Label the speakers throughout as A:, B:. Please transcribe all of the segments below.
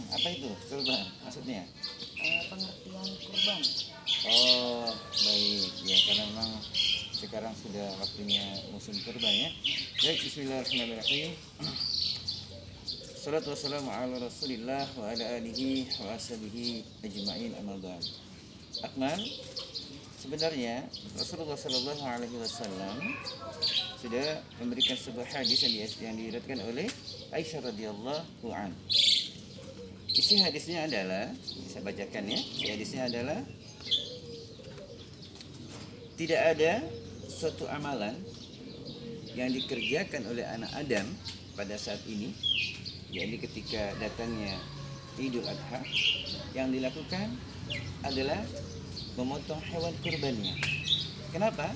A: Apa itu kurban maksudnya?
B: Pengertian kurban.
A: Oh, baik. Ya, karena memang sekarang sudah waktunya musim kurban ya. Baik, bismillahirrahmanirrahim. Salatu wassalamu ala Rasulillah wa ala alihi wa ashabihi ajma'in, amma ba'd. Akmal, sebenarnya Rasulullah sallallahu alaihi wasallam sudah memberikan sebuah hadis yang diriwayatkan oleh Aisyah radhiyallahu an. Isi hadisnya adalah, saya bacakan ya. Isi hadisnya adalah tidak ada suatu amalan yang dikerjakan oleh anak Adam pada saat ini, yakni ketika datangnya Idul Adha, yang dilakukan adalah memotong hewan kurbannya. Kenapa?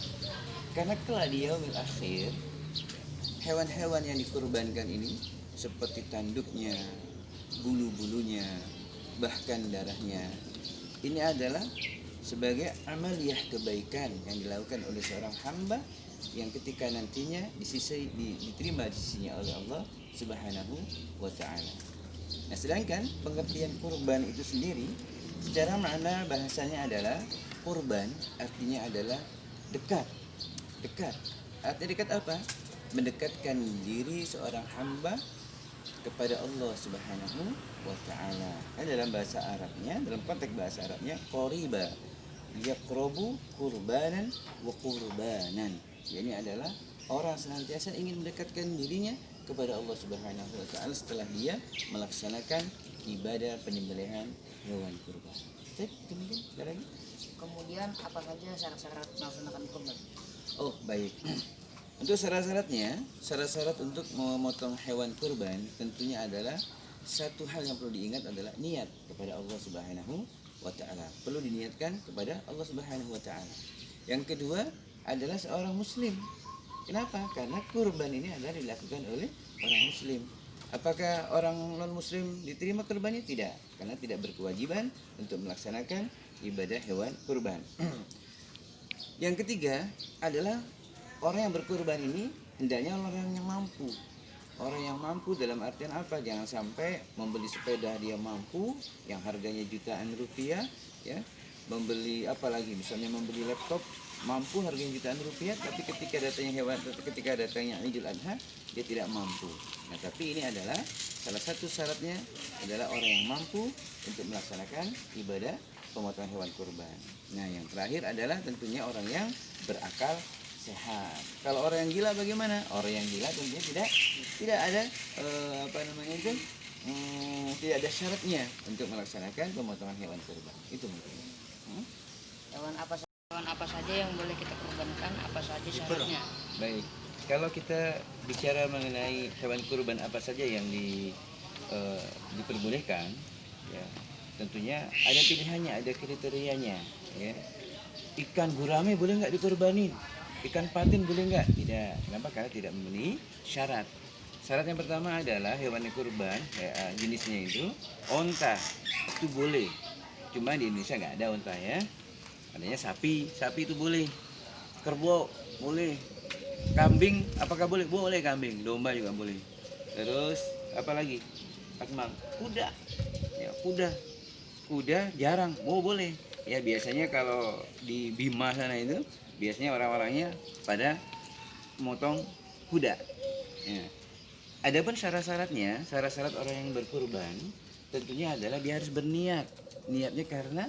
A: Karena kelak di yaumil akhir, hewan-hewan yang dikurbankan ini seperti tanduknya, bulu-bulunya, bahkan darahnya, ini adalah sebagai amaliyah kebaikan yang dilakukan oleh seorang hamba yang ketika nantinya diterima di sisinya oleh Allah Subhanahu wa ta'ala. Nah, sedangkan pengertian kurban itu sendiri secara makna bahasanya adalah kurban artinya adalah dekat. Dekat. Artinya dekat apa? Mendekatkan diri seorang hamba kepada Allah Subhanahu wa ta'ala. Dalam bahasa Arabnya, dalam konteks bahasa Arabnya, qariba yaqrabu qurbanan wa qurbanan. Ini adalah orang senantiasa ingin mendekatkan dirinya kepada Allah Subhanahu wa ta'ala setelah dia melaksanakan ibadah penyembelihan hewan kurban. Itu mungkin ada lagi?
B: Kemudian apa saja syarat-syarat melaksanakan kurban?
A: Oh, baik. Untuk syarat untuk memotong hewan kurban tentunya adalah satu hal yang perlu diingat adalah niat kepada Allah Subhanahu wa ta'ala. Perlu diniatkan kepada Allah Subhanahu wa ta'ala. Yang kedua adalah seorang muslim. Kenapa? Karena kurban ini adalah dilakukan oleh orang muslim. Apakah orang non muslim diterima kurbannya? Tidak, karena tidak berkewajiban untuk melaksanakan ibadah hewan kurban. Yang ketiga adalah orang yang berkurban ini hendaknya orang yang mampu. Orang yang mampu dalam artian apa? Jangan sampai membeli sepeda dia mampu yang harganya jutaan rupiah, ya. Membeli apa lagi? Misalnya membeli laptop mampu harganya jutaan rupiah, tapi ketika datangnya Idul Adha dia tidak mampu. Nah, tapi ini adalah salah satu syaratnya adalah orang yang mampu untuk melaksanakan ibadah pemotongan hewan kurban. Nah, yang terakhir adalah tentunya orang yang berakal sehat. Kalau orang yang gila bagaimana? Orang yang gila tentunya tidak ada tidak ada syaratnya untuk melaksanakan pemotongan hewan kurban. Itu mungkin.
B: Hewan apa saja yang boleh kita kurbankan? Apa saja syaratnya?
A: Baik. Kalau kita bicara mengenai hewan kurban apa saja yang diperbolehkan, ya, tentunya ada pilihannya, ada kriterianya. Ya. Ikan gurame boleh nggak dikorbanin? Ikan patin boleh nggak? Tidak. Kenapa? Karena tidak memenuhi syarat. Syarat yang pertama adalah hewan kurban, jenisnya itu onta, itu boleh. Cuma di Indonesia nggak ada onta ya. Adanya sapi itu boleh. Kerbau boleh. Kambing, apakah boleh? Boleh kambing. Domba juga boleh. Terus apa lagi? Akmal, kuda. Ya, kuda jarang. Boleh. Ya biasanya kalau di Bima sana itu biasanya orang-orangnya pada motong kuda. Ya. Adapun syarat-syaratnya, syarat-syarat orang yang berkurban tentunya adalah dia harus berniat. Niatnya karena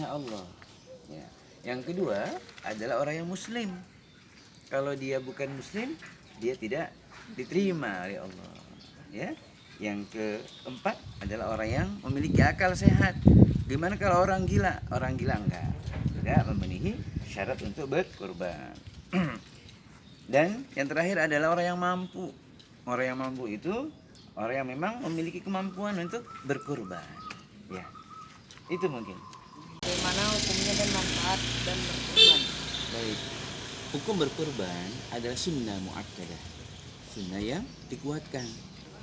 A: Allah. Ya. Yang kedua adalah orang yang muslim. Kalau dia bukan muslim, dia tidak diterima oleh Allah. Ya. Yang keempat adalah orang yang memiliki akal sehat. Gimana kalau orang gila? Orang gila tidak memenuhi syarat untuk berkurban. Dan yang terakhir adalah orang yang mampu. Orang yang mampu itu orang yang memang memiliki kemampuan untuk berkurban. Ya, itu mungkin.
B: Bagaimana hukumnya dan manfaat dan berkurban?
A: Baik. Hukum berkurban adalah sunnah muakkadah. Sunnah yang dikuatkan.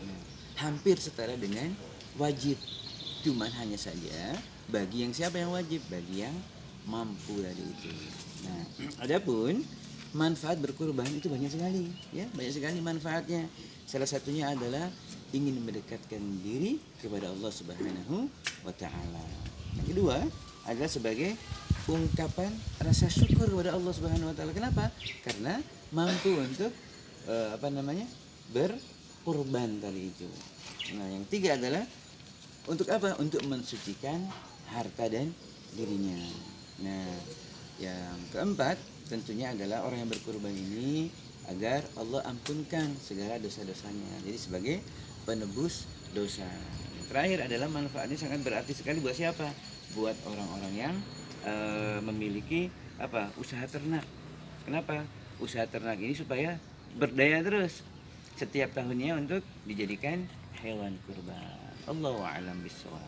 A: Nah, hampir setara dengan wajib. Cuman hanya saja bagi yang siapa yang wajib? Bagi yang mampu tadi itu. Nah, adapun manfaat berkurban itu banyak sekali, ya, banyak sekali manfaatnya. Salah satunya adalah ingin mendekatkan diri kepada Allah Subhanahu wa taala. Yang kedua adalah sebagai ungkapan rasa syukur kepada Allah Subhanahu wa taala. Kenapa? Karena mampu untuk berkurban tadi itu. Nah, yang tiga adalah untuk apa? Untuk mensucikan harta dan dirinya. Nah, yang keempat tentunya adalah orang yang berkurban ini agar Allah ampunkan segala dosa-dosanya. Jadi sebagai penebus dosa. Yang terakhir adalah manfaatnya sangat berarti sekali buat siapa? Buat orang-orang yang memiliki usaha ternak. Kenapa? Usaha ternak ini supaya berdaya terus setiap tahunnya untuk dijadikan hewan kurban. Allahu a'lam bishawab.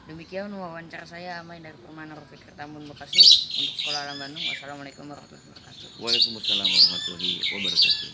B: Demikian wawancara saya Amai dari Permana Rafiq Tambun Bekasi untuk Sekolah Alam Bandung. Wassalamualaikum warahmatullahi wabarakatuh.
A: Waalaikumsalam warahmatullahi wabarakatuh.